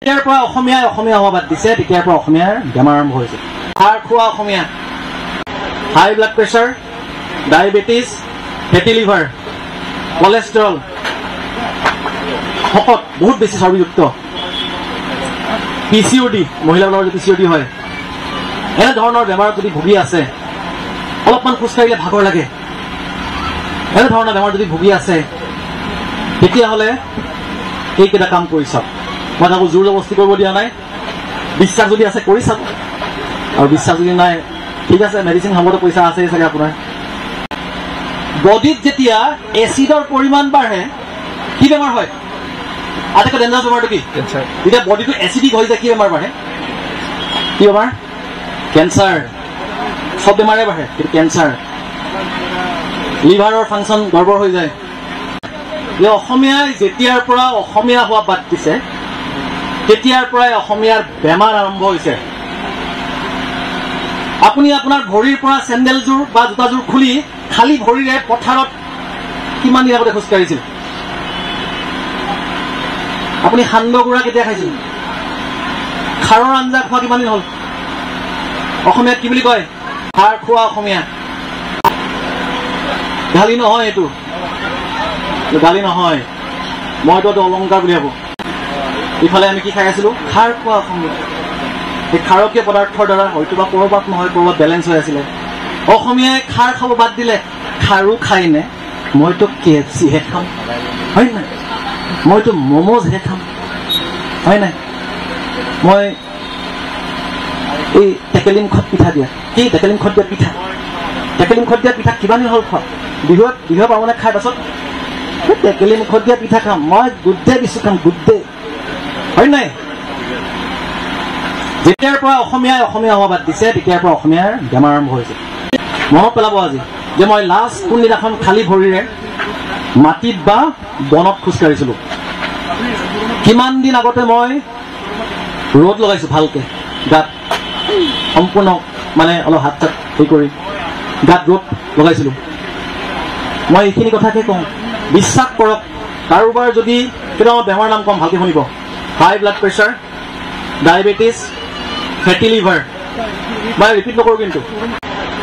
তেতিয়াৰ পৰা অসমীয়া হোৱা বাদ দিছে, তেতিয়াৰ পৰা অসমীয়াৰ বেমাৰ আৰম্ভ হৈছে। খাৰ খোৱা অসমীয়া, হাই ব্লাড প্ৰেছাৰ, ডায়েবেটিছ, ফেটি লিভাৰ, কলেষ্ট্ৰল, শকত, বহুত বেছি চৰ্বিযুক্ত, PCOD, মহিলাবিলাকৰ যদি PCOD হয়, এনেধৰণৰ বেমাৰত যদি ভুগি আছে, অলপমান খোজকাঢ়িলে ভাগৰ লাগে, এনেধৰণৰ বেমাৰ যদি ভুগি আছে, তেতিয়াহ'লে এইকেইটা কাম কৰি চাওক। মই তাকো জোৰ জবস্তি কৰিব দিয়া নাই, বিশ্বাস যদি আছে কৰি চাব, আৰু বিশ্বাস যদি নাই ঠিক আছে, মেডিচিন খাবতো পইচা আছে চাগে আপোনাৰ। বডিত যেতিয়া এচিডৰ পৰিমাণ বাঢ়ে কি বেমাৰ হয়? আটাইতকৈ ডেঞ্জাৰাছ বেমাৰটো কি? যেতিয়া বডিটো এচিডিক হৈ যায় কি বেমাৰ বাঢ়ে? কি বেমাৰ? কেঞ্চাৰ। চব বেমাৰে বাঢ়ে, কিন্তু কেঞ্চাৰ। লিভাৰৰ ফাংচন গড়বড় হৈ যায়। অসমীয়াই যেতিয়াৰ পৰা অসমীয়া হোৱা বাদ দিছে, তেতিয়াৰ পৰাই অসমীয়াৰ বেমাৰ আৰম্ভ হৈছে। আপুনি আপোনাৰ ভৰিৰ পৰা চেণ্ডেলযোৰ বা জোতাযোৰ খুলি খালী ভৰিৰে পথাৰত কিমান দিন আগতে খোজকাঢ়িছিল? আপুনি সান্দহ গুড়া কেতিয়া খাইছিল? খাৰৰ আঞ্জা খোৱা কিমান দিন হ'ল? অসমীয়াত কি বুলি কয়? খাৰ খোৱা অসমীয়া। গালি নহয়, এইটো গালি নহয়, মইতো অলংকাৰ বুলি ভাবো। ইফালে আমি কি খাই আছিলো? খাৰ খোৱা অসমীয়া। এই খাৰকীয় পদাৰ্থৰ দ্বাৰা হয়তো বা ক'ৰবাত নহয় ক'ৰবাত বেলেঞ্চ হৈ আছিলে। অসমীয়াই খাৰ খাব বাদ দিলে, খাৰো খাই নে? মইতো KFCহে খাম, হয় নাই? মইতো মমোজহে খাম, হয় নাই? মই এই টেকেলি মুখত পিঠা দিয়া, কি টেকেলি মুখত দিয়া পিঠা? টেকেলি মুখত দিয়া পিঠা কিমান দিন হ'ল খোৱা? বিহুৱে পাবনে খাই? পাছত টেকেলি মুখত দিয়া পিঠা খাম, মই গুড ডে দিছো খাম, গুড ডে, হয় নাই? যেতিয়াৰ পৰা অসমীয়া হোৱা বাদ দিছে, তেতিয়াৰ পৰা অসমীয়াৰ বেমাৰ আৰম্ভ হৈছে। মনত পেলাব আজি যে মই লাষ্ট কোনদিনাখন খালী ভৰিৰে মাটিত বা বনত খোজকাঢ়িছিলো। কিমান দিন আগতে মই ৰ'দ লগাইছো ভালকে গাত, সম্পূৰ্ণ মানে অলপ হাত চাত হেৰি কৰি গাত ৰ'দ লগাইছিলো। মই এইখিনি কথাকে কওঁ, বিশ্বাস কৰক। কাৰোবাৰ যদি কেতিয়াবা বেমাৰ নাম কম ভালকে শুনিব, হাই ব্লাড প্ৰেছাৰ, ডায়েবেটিছ, ফেটি লিভাৰ, মই ৰিপিট নকৰোঁ কিন্তু,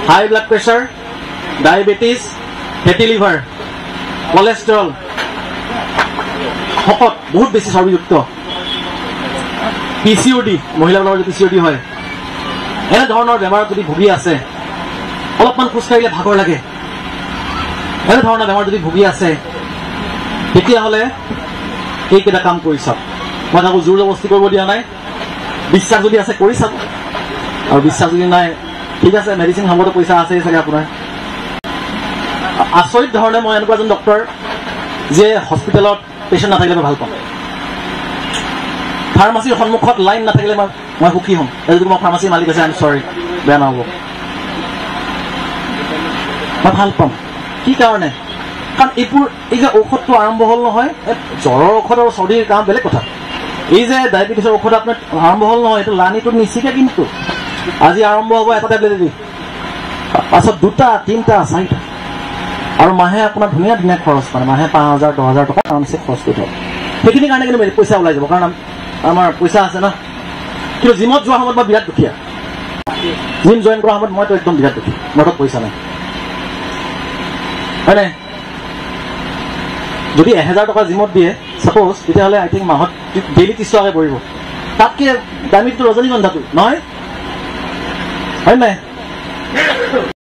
হাই ব্লাড প্ৰেছাৰ, ডায়েবেটিছ, ফেটি লিভাৰ, কলেষ্ট্ৰল, শকত, বহুত বেছি চৰ্বিযুক্ত, PCOD, মহিলাবিলাকৰ যদি PCOD হয়, এনেধৰণৰ বেমাৰত যদি ভুগি আছে, অলপমান খোজকাঢ়িলে ভাগৰ লাগে, এনেধৰণৰ বেমাৰ যদি ভুগি আছে, তেতিয়াহ'লে এইকেইটা কাম কৰি চাওক। মই তাকো জোৰ জবস্তি কৰিব দিয়া নাই, বিশ্বাস যদি আছে কৰি চাব, আৰু বিশ্বাস যদি নাই ঠিক আছে, মেডিচিন খাবতো পইচা আছে চাগে আপোনাৰ। আচৰিত ধৰণে মই এনেকুৱা এজন ডক্তৰ যে হস্পিটেলত পেচেণ্ট নাথাকিলে মই ভাল পাওঁ। ফাৰ্মাচীৰ সন্মুখত লাইন নাথাকিলে মই সুখী হ'ম। যদি মই ফাৰ্মাচীৰ মালিক আছে, আই এম চৰি, বেয়া নহ'ব, মই ভাল পাম। কি কাৰণে? কাৰণ এই যে ঔষধটো আৰম্ভ হ'ল নহয়, জ্বৰৰ ঔষধ আৰু চৰ্দিৰ কাম বেলেগ কথা। এই যে ডায়েবেটিছৰ ঔষধ আপোনাৰ আৰম্ভ হ'ল নহয়, এইটো লানিটো নিচিকে, কিন্তু আজি আৰম্ভ হ'ব এটা টেবলেট দি, পাছত 2টা, 3টা, 4টা, আৰু মাহে আপোনাৰ ধুনীয়া ধুনীয়া খৰচ, মানে মাহে 5,000, 10,000 টকা আৰামছে খৰচ কৰি থওক। সেইখিনি কাৰণে কিন্তু পইচা ওলাই যাব, কাৰণ আমাৰ পইচা আছে না। কিন্তু জিমত যোৱা সময়ত মই বিৰাট দুখীয়া, জিম জইন কৰা সময়ত মইতো একদম বিৰাট দুখীয়া, মোৰ তাত পইচা নাই, হয় নাই? যদি 1,000 টকা জিমত দিয়ে ছাপ'জ, তেতিয়াহ'লে আই থিংক মাহত ডেইলি 30 টকাকৈ পৰিব। তাতকৈ দামীটো ৰজনীগন্ধাটো নহয়, হয় নাই?